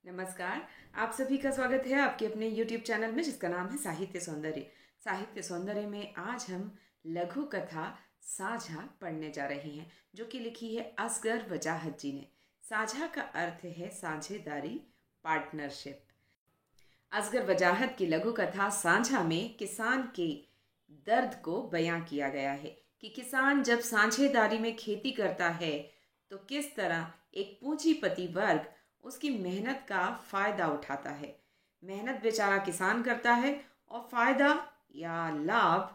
नमस्कार। आप सभी का स्वागत है आपके अपने YouTube चैनल में जिसका नाम है साहित्य सौंदर्य। साहित्य सौंदर्य में आज हम लघु कथा साझा पढ़ने जा रहे हैं जो कि लिखी है असगर वजाहत जी ने। साझा का अर्थ है साझेदारी, पार्टनरशिप। असगर वजाहत की लघु कथा साझा में किसान के दर्द को बयां किया गया है कि किसान जब साझेदारी में खेती करता है तो किस तरह एक पूंजीपति वर्ग उसकी मेहनत का फायदा उठाता है। मेहनत बेचारा किसान करता है और फायदा या लाभ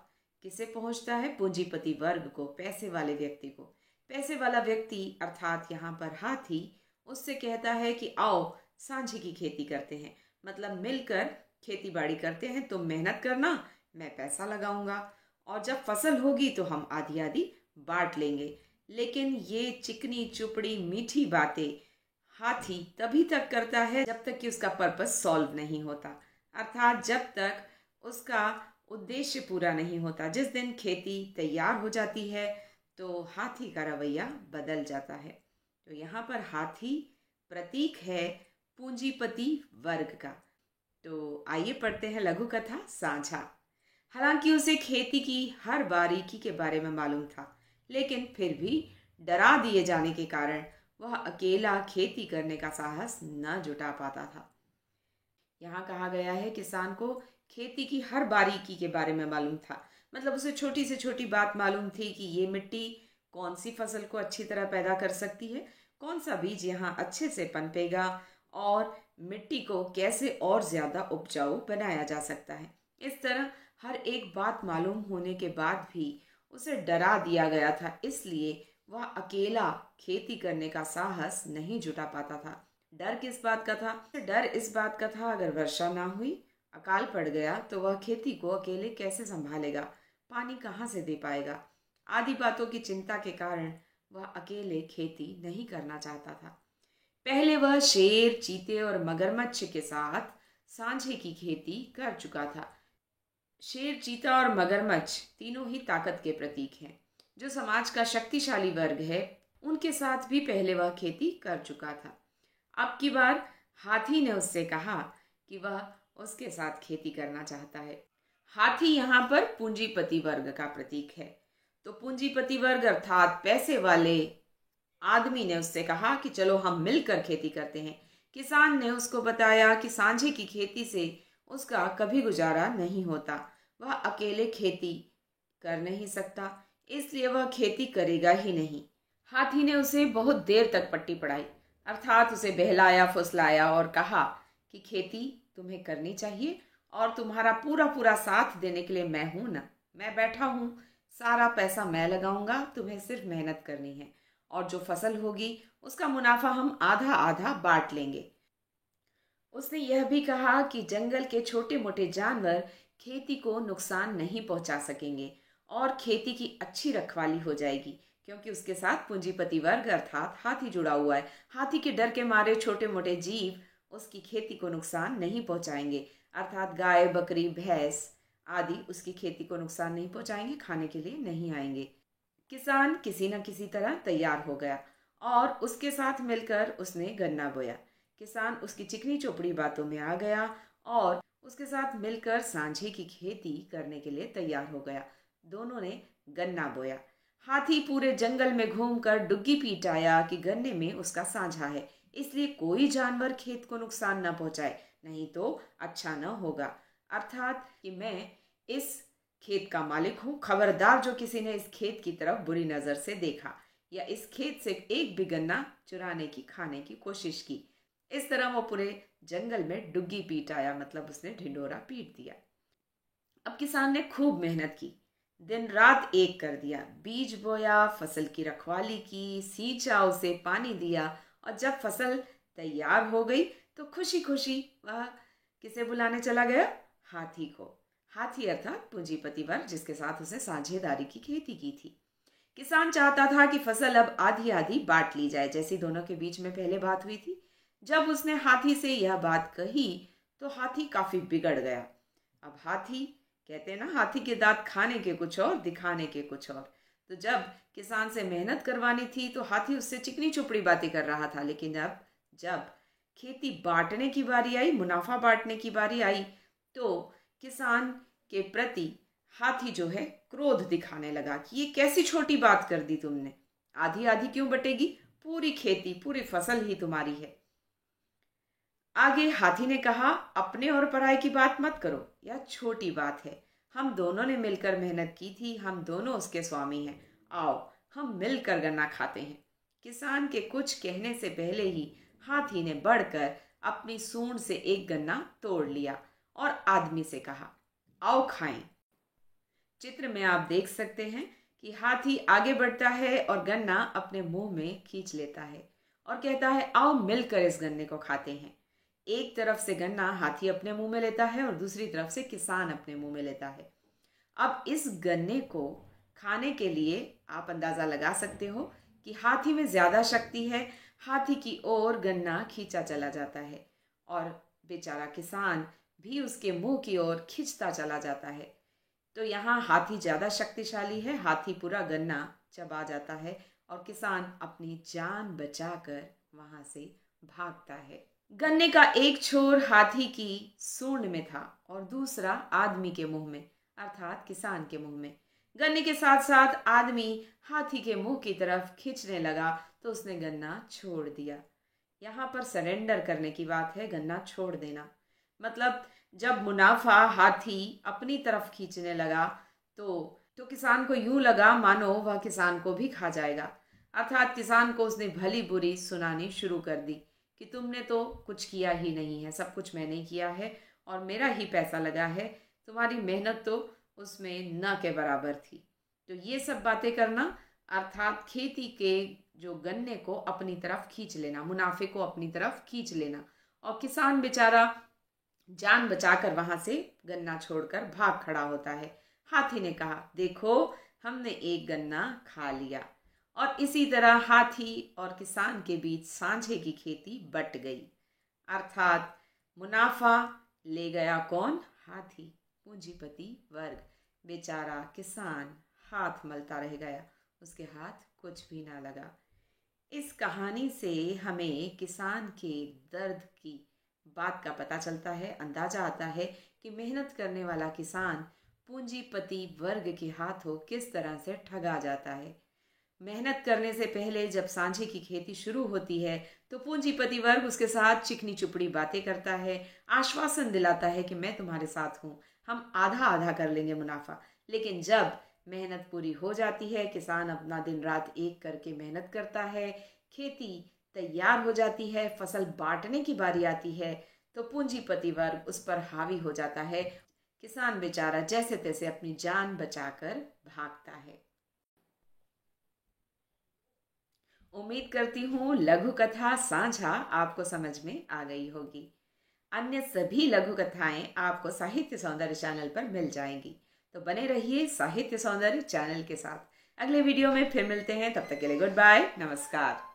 किसे पहुंचता है? पूंजीपति वर्ग को, पैसे वाले व्यक्ति को। पैसे वाला व्यक्ति अर्थात यहाँ पर हाथी उससे कहता है कि आओ सांझे की खेती करते हैं, मतलब मिलकर खेती बाड़ी करते हैं। तुम मेहनत करना, मैं पैसा लगाऊंगा और जब फसल होगी तो हम आधी आधी बांट लेंगे। लेकिन ये चिकनी चुपड़ी मीठी बातें हाथी तभी तक करता है जब तक कि उसका पर्पस सॉल्व नहीं होता, अर्थात जब तक उसका उद्देश्य पूरा नहीं होता। जिस दिन खेती तैयार हो जाती है तो हाथी का रवैया बदल जाता है। तो यहाँ पर हाथी प्रतीक है पूंजीपति वर्ग का। तो आइए पढ़ते हैं लघु कथा साझा। हालांकि उसे खेती की हर बारीकी के बारे में मालूम था, लेकिन फिर भी डरा दिए जाने के कारण वह अकेला खेती करने का साहस न जुटा पाता था। यहाँ कहा गया है किसान को खेती की हर बारीकी के बारे में मालूम था, मतलब उसे छोटी से छोटी बात मालूम थी कि ये मिट्टी कौन सी फसल को अच्छी तरह पैदा कर सकती है, कौन सा बीज यहाँ अच्छे से पनपेगा और मिट्टी को कैसे और ज्यादा उपजाऊ बनाया जा सकता है। इस तरह हर एक बात मालूम होने के बाद भी उसे डरा दिया गया था, इसलिए वह अकेला खेती करने का साहस नहीं जुटा पाता था। डर किस बात का था? डर इस बात का था अगर वर्षा ना हुई, अकाल पड़ गया तो वह खेती को अकेले कैसे संभालेगा, पानी कहाँ से दे पाएगा। आदि बातों की चिंता के कारण वह अकेले खेती नहीं करना चाहता था। पहले वह शेर, चीते और मगरमच्छ के साथ सांझे की खेती कर चुका था। शेर, चीता और मगरमच्छ तीनों ही ताकत के प्रतीक हैं। जो समाज का शक्तिशाली वर्ग है उनके साथ भी पहले वह खेती कर चुका था। अब की बार हाथी ने उससे कहा कि वह उसके साथ खेती करना चाहता है। हाथी यहाँ पर पूंजीपति वर्ग का प्रतीक है। तो पूंजीपति वर्ग अर्थात पैसे वाले आदमी ने उससे कहा कि चलो हम मिलकर खेती करते हैं। किसान ने उसको बताया कि सांझे की खेती से उसका कभी गुजारा नहीं होता, वह अकेले खेती कर नहीं सकता, इसलिए वह खेती करेगा ही नहीं। हाथी ने उसे बहुत देर तक पट्टी पढ़ाई, अर्थात उसे बहलाया फुसलाया और कहा कि खेती तुम्हें करनी चाहिए और तुम्हारा पूरा पूरा साथ देने के लिए मैं हूं ना, मैं बैठा हूं, सारा पैसा मैं लगाऊंगा, तुम्हें सिर्फ मेहनत करनी है और जो फसल होगी उसका मुनाफा हम आधा आधा बांट लेंगे। उसने यह भी कहा कि जंगल के छोटे मोटे जानवर खेती को नुकसान नहीं पहुंचा सकेंगे और खेती की अच्छी रखवाली हो जाएगी, क्योंकि उसके साथ पूंजीपति वर्ग अर्थात हाथी जुड़ा हुआ है। हाथी के डर के मारे छोटे मोटे जीव उसकी खेती को नुकसान नहीं पहुंचाएंगे, अर्थात गाय, बकरी, भैंस आदि उसकी खेती को नुकसान नहीं पहुंचाएंगे, खाने के लिए नहीं आएंगे। किसान किसी न किसी तरह तैयार हो गया और उसके साथ मिलकर उसने गन्ना बोया। किसान उसकी चिकनी चोपड़ी बातों में आ गया और उसके साथ मिलकर सांझे की खेती करने के लिए तैयार हो गया। दोनों ने गन्ना बोया। हाथी पूरे जंगल में घूमकर डुग्गी पीट आया कि गन्ने में उसका साझा है, इसलिए कोई जानवर खेत को नुकसान न पहुंचाए, नहीं तो अच्छा न होगा। अर्थात कि मैं इस खेत का मालिक हूँ, खबरदार जो किसी ने इस खेत की तरफ बुरी नजर से देखा या इस खेत से एक भी गन्ना चुराने की, खाने की कोशिश की। इस तरह वो पूरे जंगल में डुग्गी पीट आया, मतलब उसने ढिंडोरा पीट दिया। अब किसान ने खूब मेहनत की, दिन रात एक कर दिया, बीज बोया, फसल की रखवाली की, सींचा, उसे पानी दिया और जब फसल तैयार हो गई तो खुशी खुशी वह किसे बुलाने चला गया? हाथी को। हाथी अर्थात पूंजीपति वर्ग जिसके साथ उसने साझेदारी की खेती की थी। किसान चाहता था कि फसल अब आधी आधी बांट ली जाए, जैसी दोनों के बीच में पहले बात हुई थी। जब उसने हाथी से यह बात कही तो हाथी काफी बिगड़ गया। अब हाथी, कहते हैं ना, हाथी के दांत खाने के कुछ और, दिखाने के कुछ और। तो जब किसान से मेहनत करवानी थी तो हाथी उससे चिकनी चुपड़ी बातें कर रहा था, लेकिन अब जब खेती बांटने की बारी आई, मुनाफा बांटने की बारी आई, तो किसान के प्रति हाथी जो है क्रोध दिखाने लगा कि ये कैसी छोटी बात कर दी तुमने, आधी आधी क्यों बटेगी, पूरी खेती पूरी फसल ही तुम्हारी है। आगे हाथी ने कहा, अपने और पराये की बात मत करो, यह छोटी बात है, हम दोनों ने मिलकर मेहनत की थी, हम दोनों उसके स्वामी हैं, आओ हम मिलकर गन्ना खाते हैं। किसान के कुछ कहने से पहले ही हाथी ने बढ़कर अपनी सूंड से एक गन्ना तोड़ लिया और आदमी से कहा, आओ खाएं। चित्र में आप देख सकते हैं कि हाथी आगे बढ़ता है और गन्ना अपने मुंह में खींच लेता है और कहता है, आओ मिलकर इस गन्ने को खाते हैं। एक तरफ से गन्ना हाथी अपने मुंह में लेता है और दूसरी तरफ से किसान अपने मुंह में लेता है। अब इस गन्ने को खाने के लिए आप अंदाजा लगा सकते हो कि हाथी में ज्यादा शक्ति है, हाथी की ओर गन्ना खींचा चला जाता है और बेचारा किसान भी उसके मुंह की ओर खींचता चला जाता है। तो यहाँ हाथी ज्यादा शक्तिशाली है, हाथी पूरा गन्ना चबा जाता है और किसान अपनी जान बचाकर वहां से भागता है। गन्ने का एक छोर हाथी की सूंड में था और दूसरा आदमी के मुंह में, अर्थात किसान के मुंह में। गन्ने के साथ साथ आदमी हाथी के मुंह की तरफ खींचने लगा तो उसने गन्ना छोड़ दिया। यहाँ पर सरेंडर करने की बात है, गन्ना छोड़ देना। मतलब जब मुनाफा हाथी अपनी तरफ खींचने लगा तो किसान को यूं लगा मानो वह किसान को भी खा जाएगा। अर्थात किसान को उसने भली बुरी सुनानी शुरू कर दी कि तुमने तो कुछ किया ही नहीं है, सब कुछ मैंने किया है और मेरा ही पैसा लगा है, तुम्हारी मेहनत तो उसमें न के बराबर थी। तो ये सब बातें करना अर्थात खेती के जो गन्ने को अपनी तरफ खींच लेना, मुनाफे को अपनी तरफ खींच लेना। और किसान बेचारा जान बचाकर वहां से गन्ना छोड़कर भाग खड़ा होता है। हाथी ने कहा, देखो हमने एक गन्ना खा लिया। और इसी तरह हाथी और किसान के बीच सांझे की खेती बट गई। अर्थात मुनाफा ले गया कौन? हाथी, पूंजीपति वर्ग। बेचारा किसान हाथ मलता रह गया, उसके हाथ कुछ भी ना लगा। इस कहानी से हमें किसान के दर्द की बात का पता चलता है, अंदाजा आता है कि मेहनत करने वाला किसान पूंजीपति वर्ग के हाथों किस तरह से ठगा जाता है। मेहनत करने से पहले जब सांझे की खेती शुरू होती है तो पूंजीपति वर्ग उसके साथ चिकनी चुपड़ी बातें करता है, आश्वासन दिलाता है कि मैं तुम्हारे साथ हूँ, हम आधा आधा कर लेंगे मुनाफा। लेकिन जब मेहनत पूरी हो जाती है, किसान अपना दिन रात एक करके मेहनत करता है, खेती तैयार हो जाती है, फसल बांटने की बारी आती है, तो पूंजीपति वर्ग उस पर हावी हो जाता है। किसान बेचारा जैसे तैसे अपनी जान बचाकर भागता है। उम्मीद करती हूँ लघु कथा साझा आपको समझ में आ गई होगी। अन्य सभी लघु कथाएं आपको साहित्य सौंदर्य चैनल पर मिल जाएंगी, तो बने रहिए साहित्य सौंदर्य चैनल के साथ। अगले वीडियो में फिर मिलते हैं, तब तक के लिए गुड बाय, नमस्कार।